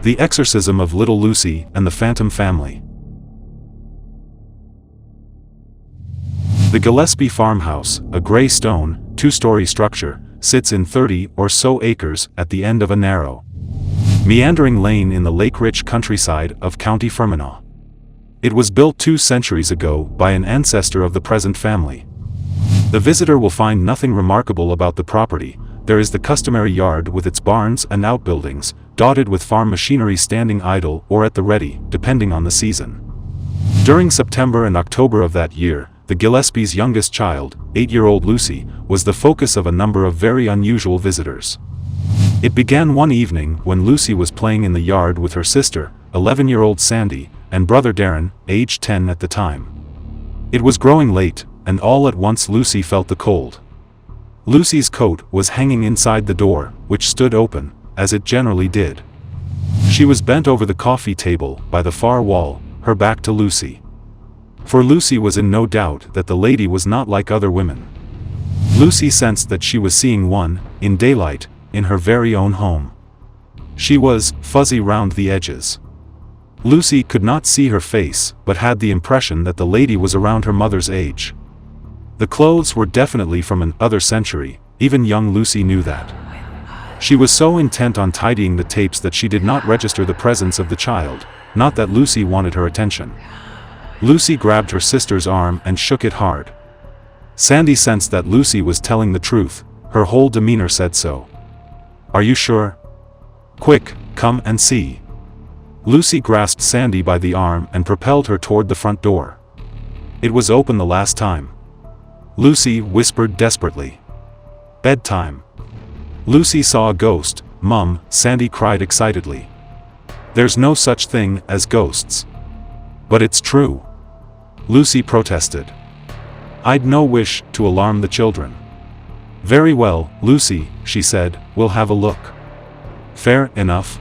The Exorcism of Little Lucy and the Phantom Family. The Gillespie farmhouse, a gray stone, two-story structure, sits in 30 or so acres at the end of a narrow, meandering lane in the lake-rich countryside of County Fermanagh. It was built 2 centuries ago by an ancestor of the present family. The visitor will find nothing remarkable about the property. There is the customary yard with its barns and outbuildings, dotted with farm machinery standing idle or at the ready, depending on the season. During September and October of that year, the Gillespies' youngest child, 8-year-old Lucy, was the focus of a number of very unusual visitors. It began one evening when Lucy was playing in the yard with her sister, 11-year-old Sandy, and brother Darren, aged 10 at the time. It was growing late, and all at once Lucy felt the cold. Lucy's coat was hanging inside the door, which stood open, as it generally did. She was bent over the coffee table by the far wall, her back to Lucy. For Lucy was in no doubt that the lady was not like other women. Lucy sensed that she was seeing one, in daylight, in her very own home. She was fuzzy round the edges. Lucy could not see her face, but had the impression that the lady was around her mother's age. The clothes were definitely from an other century, even young Lucy knew that. She was so intent on tidying the tapes that she did not register the presence of the child, not that Lucy wanted her attention. Lucy grabbed her sister's arm and shook it hard. Sandy sensed that Lucy was telling the truth, her whole demeanor said so. "Are you sure? Quick, come and see." Lucy grasped Sandy by the arm and propelled her toward the front door. It was open the last time. Lucy whispered desperately. "Bedtime." Lucy saw a ghost, Mum, Sandy cried excitedly. "There's no such thing as ghosts." "But it's true," Lucy protested. "I'd no wish to alarm the children." "Very well, Lucy," she said, "we'll have a look." "Fair enough."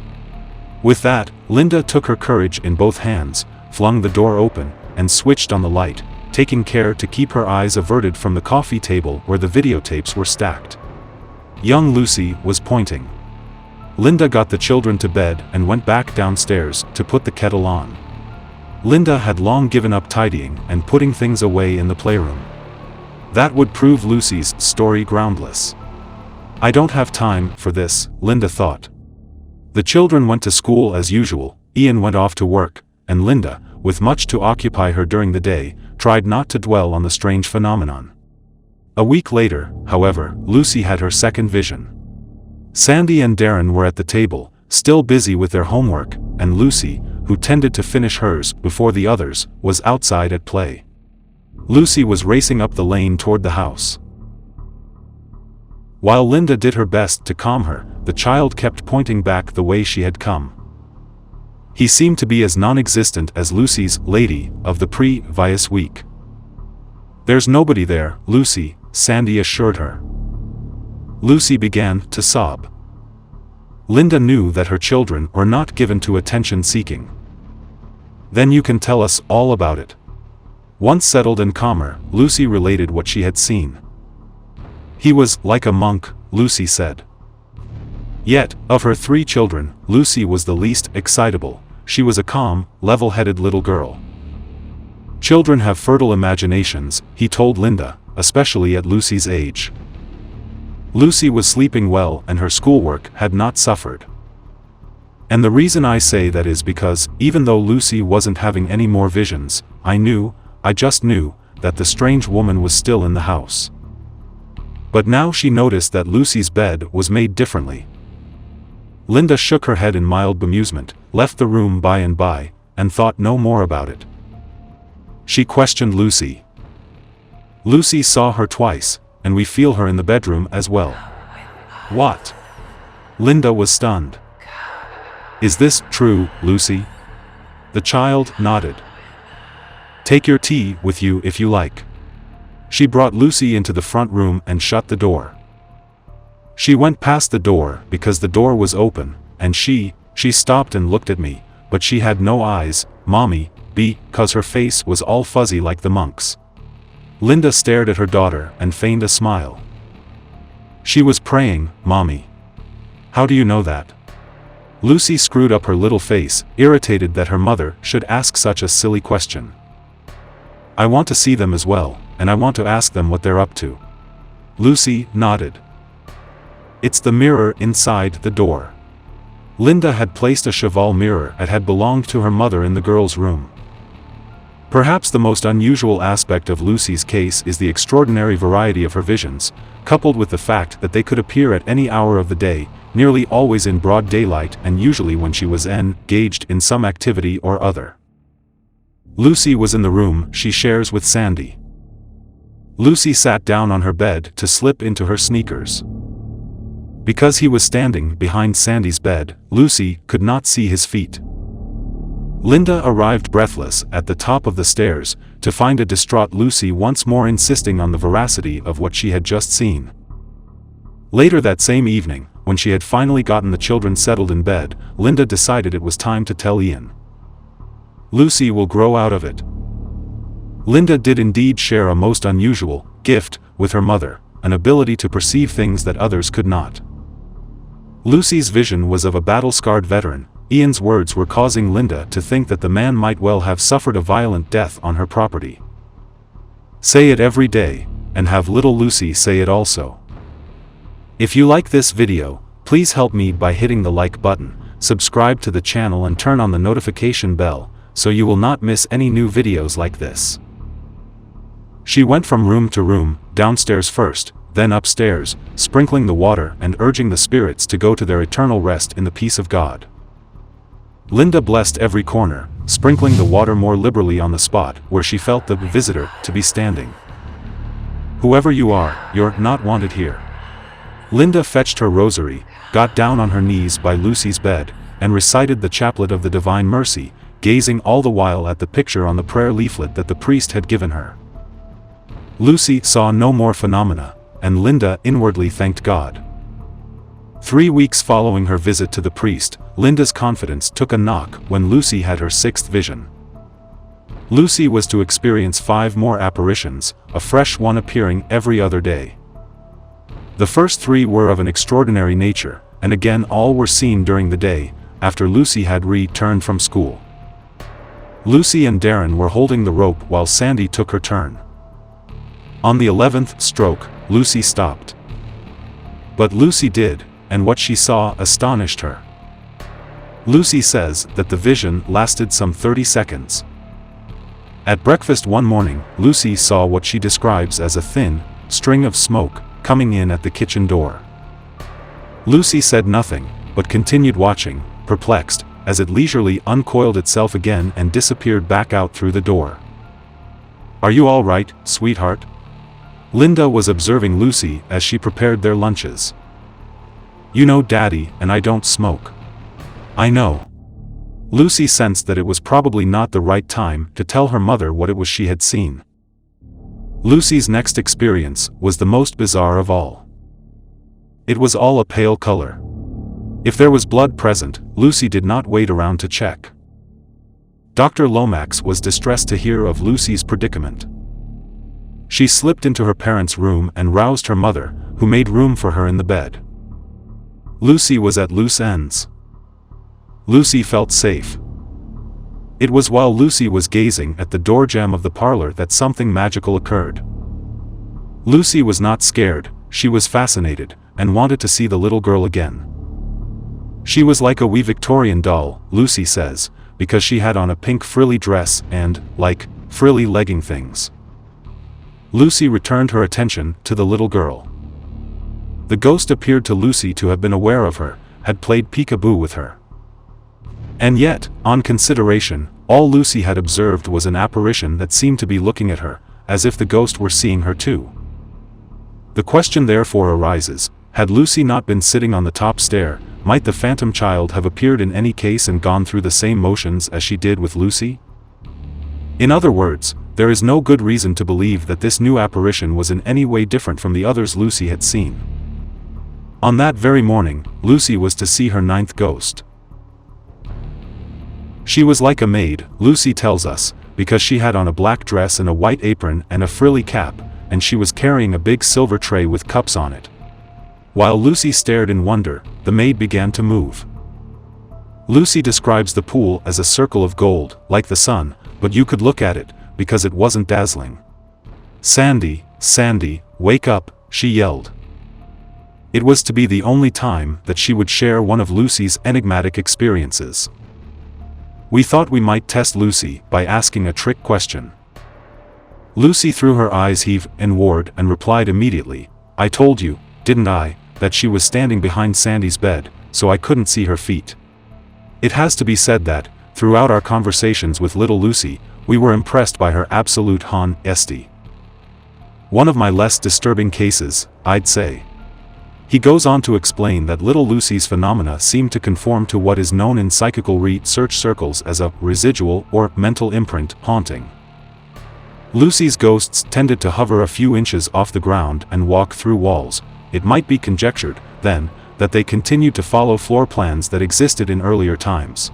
With that, Linda took her courage in both hands, flung the door open, and switched on the light, taking care to keep her eyes averted from the coffee table where the videotapes were stacked. Young Lucy was pointing. Linda got the children to bed and went back downstairs to put the kettle on. Linda had long given up tidying and putting things away in the playroom. That would prove Lucy's story groundless. "I don't have time for this," Linda thought. The children went to school as usual, Ian went off to work, and Linda, with much to occupy her during the day, tried not to dwell on the strange phenomenon. A week later, however, Lucy had her second vision. Sandy and Darren were at the table, still busy with their homework, and Lucy, who tended to finish hers before the others, was outside at play. Lucy was racing up the lane toward the house. While Linda did her best to calm her, the child kept pointing back the way she had come. He seemed to be as non-existent as Lucy's lady of the previous week. "There's nobody there, Lucy," Sandy assured her. Lucy began to sob. Linda knew that her children were not given to attention-seeking. "Then you can tell us all about it." Once settled and calmer, Lucy related what she had seen. "He was like a monk," Lucy said. Yet, of her 3 children, Lucy was the least excitable. She was a calm, level-headed little girl. "Children have fertile imaginations," he told Linda, especially at Lucy's age. Lucy was sleeping well and her schoolwork had not suffered. And the reason I say that is because, even though Lucy wasn't having any more visions, I just knew, that the strange woman was still in the house. But now she noticed that Lucy's bed was made differently. Linda shook her head in mild bemusement, left the room by and by, and thought no more about it. She questioned Lucy. "Lucy saw her twice, and we feel her in the bedroom as well." "What?" Linda was stunned. "Is this true, Lucy?" The child nodded. "Take your tea with you if you like." She brought Lucy into the front room and shut the door. She went past the door because the door was open, and she stopped and looked at me, but she had no eyes, Mommy, because her face was all fuzzy like the monk's. Linda stared at her daughter and feigned a smile. "She was praying, Mommy." "How do you know that?" Lucy screwed up her little face, irritated that her mother should ask such a silly question. "I want to see them as well, and I want to ask them what they're up to." Lucy nodded. "It's the mirror inside the door." Linda had placed a cheval mirror that had belonged to her mother in the girl's room. Perhaps the most unusual aspect of Lucy's case is the extraordinary variety of her visions, coupled with the fact that they could appear at any hour of the day, nearly always in broad daylight and usually when she was engaged in some activity or other. Lucy was in the room she shares with Sandy. Lucy sat down on her bed to slip into her sneakers. Because he was standing behind Sandy's bed, Lucy could not see his feet. Linda arrived breathless at the top of the stairs, to find a distraught Lucy once more insisting on the veracity of what she had just seen. Later that same evening, when she had finally gotten the children settled in bed, Linda decided it was time to tell Ian. Lucy will grow out of it. Linda did indeed share a most unusual gift with her mother, an ability to perceive things that others could not. Lucy's vision was of a battle-scarred veteran. Ian's words were causing Linda to think that the man might well have suffered a violent death on her property. Say it every day, and have little Lucy say it also. If you like this video, please help me by hitting the like button, subscribe to the channel and turn on the notification bell, so you will not miss any new videos like this. She went from room to room, downstairs first, then upstairs, sprinkling the water and urging the spirits to go to their eternal rest in the peace of God. Linda blessed every corner, sprinkling the water more liberally on the spot where she felt the visitor to be standing. "Whoever you are, you're not wanted here." Linda fetched her rosary, got down on her knees by Lucy's bed, and recited the chaplet of the Divine Mercy, gazing all the while at the picture on the prayer leaflet that the priest had given her. Lucy saw no more phenomena, and Linda inwardly thanked God. 3 weeks following her visit to the priest, Linda's confidence took a knock when Lucy had her sixth vision. Lucy was to experience 5 more apparitions, a fresh one appearing every other day. The first 3 were of an extraordinary nature, and again all were seen during the day, after Lucy had returned from school. Lucy and Darren were holding the rope while Sandy took her turn. On the 11th stroke, Lucy stopped. But Lucy did, and what she saw astonished her. Lucy says that the vision lasted some 30 seconds. At breakfast one morning, Lucy saw what she describes as a thin string of smoke coming in at the kitchen door. Lucy said nothing, but continued watching, perplexed, as it leisurely uncoiled itself again and disappeared back out through the door. "Are you all right, sweetheart?" Linda was observing Lucy as she prepared their lunches. "You know, Daddy, and I don't smoke." "I know." Lucy sensed that it was probably not the right time to tell her mother what it was she had seen. Lucy's next experience was the most bizarre of all. It was all a pale color. If there was blood present, Lucy did not wait around to check. Dr. Lomax was distressed to hear of Lucy's predicament. She slipped into her parents' room and roused her mother, who made room for her in the bed. Lucy was at loose ends. Lucy felt safe. It was while Lucy was gazing at the doorjamb of the parlor that something magical occurred. Lucy was not scared, she was fascinated, and wanted to see the little girl again. She was like a wee Victorian doll, Lucy says, because she had on a pink frilly dress and, like, frilly legging things. Lucy returned her attention to the little girl. The ghost appeared to Lucy to have been aware of her, had played peekaboo with her. And yet, on consideration, all Lucy had observed was an apparition that seemed to be looking at her, as if the ghost were seeing her too. The question therefore arises, had Lucy not been sitting on the top stair, might the phantom child have appeared in any case and gone through the same motions as she did with Lucy? In other words, there is no good reason to believe that this new apparition was in any way different from the others Lucy had seen. On that very morning, Lucy was to see her 9th ghost. She was like a maid, Lucy tells us, because she had on a black dress and a white apron and a frilly cap, and she was carrying a big silver tray with cups on it. While Lucy stared in wonder, the maid began to move. Lucy describes the pool as a circle of gold, like the sun, but you could look at it, because it wasn't dazzling. "Sandy, Sandy, wake up," she yelled. It was to be the only time that she would share one of Lucy's enigmatic experiences. We thought we might test Lucy by asking a trick question. Lucy threw her eyes heave inward and replied immediately, "I told you, didn't I, that she was standing behind Sandy's bed, so I couldn't see her feet." It has to be said that, throughout our conversations with little Lucy, we were impressed by her absolute honesty. One of my less disturbing cases, I'd say. He goes on to explain that little Lucy's phenomena seem to conform to what is known in psychical research circles as a residual or mental imprint haunting. Lucy's ghosts tended to hover a few inches off the ground and walk through walls. It might be conjectured, then, that they continued to follow floor plans that existed in earlier times.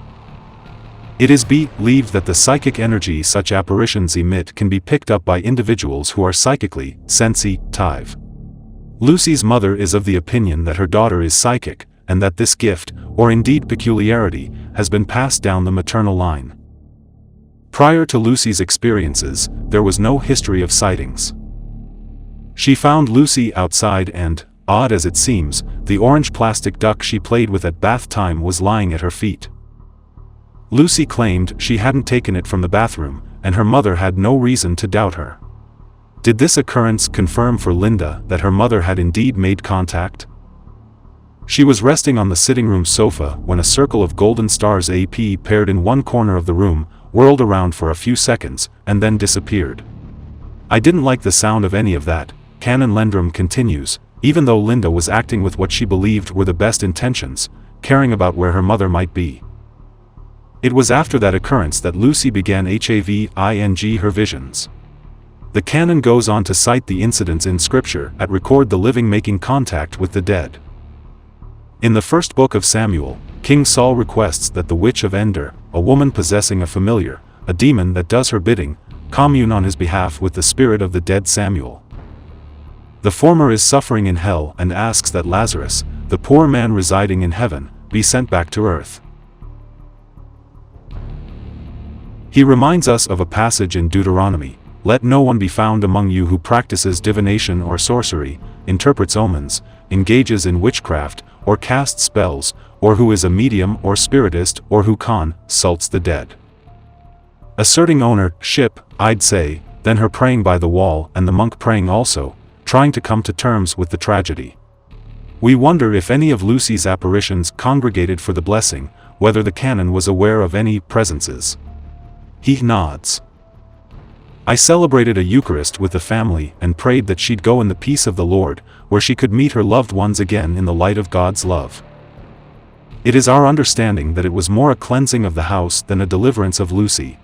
It is believed that the psychic energy such apparitions emit can be picked up by individuals who are psychically sensitive. Lucy's mother is of the opinion that her daughter is psychic, and that this gift, or indeed peculiarity, has been passed down the maternal line. Prior to Lucy's experiences, there was no history of sightings. She found Lucy outside and, odd as it seems, the orange plastic duck she played with at bath time was lying at her feet. Lucy claimed she hadn't taken it from the bathroom, and her mother had no reason to doubt her. Did this occurrence confirm for Linda that her mother had indeed made contact? She was resting on the sitting room sofa when a circle of golden stars appeared in one corner of the room, whirled around for a few seconds, and then disappeared. "I didn't like the sound of any of that," Canon Lendrum continues, even though Linda was acting with what she believed were the best intentions, caring about where her mother might be. It was after that occurrence that Lucy began having her visions. The canon goes on to cite the incidents in Scripture that record the living making contact with the dead. In the first book of Samuel, King Saul requests that the witch of Endor, a woman possessing a familiar, a demon that does her bidding, commune on his behalf with the spirit of the dead Samuel. The former is suffering in hell and asks that Lazarus, the poor man residing in heaven, be sent back to earth. He reminds us of a passage in Deuteronomy, "Let no one be found among you who practices divination or sorcery, interprets omens, engages in witchcraft, or casts spells, or who is a medium or spiritist or who consults the dead." Asserting ownership, I'd say, then her praying by the wall and the monk praying also, trying to come to terms with the tragedy. We wonder if any of Lucy's apparitions congregated for the blessing, whether the canon was aware of any presences. He nods. "I celebrated a Eucharist with the family and prayed that she'd go in the peace of the Lord, where she could meet her loved ones again in the light of God's love. It is our understanding that it was more a cleansing of the house than a deliverance of Lucy.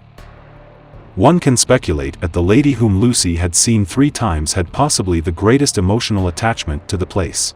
One can speculate that the lady whom Lucy had seen 3 times had possibly the greatest emotional attachment to the place.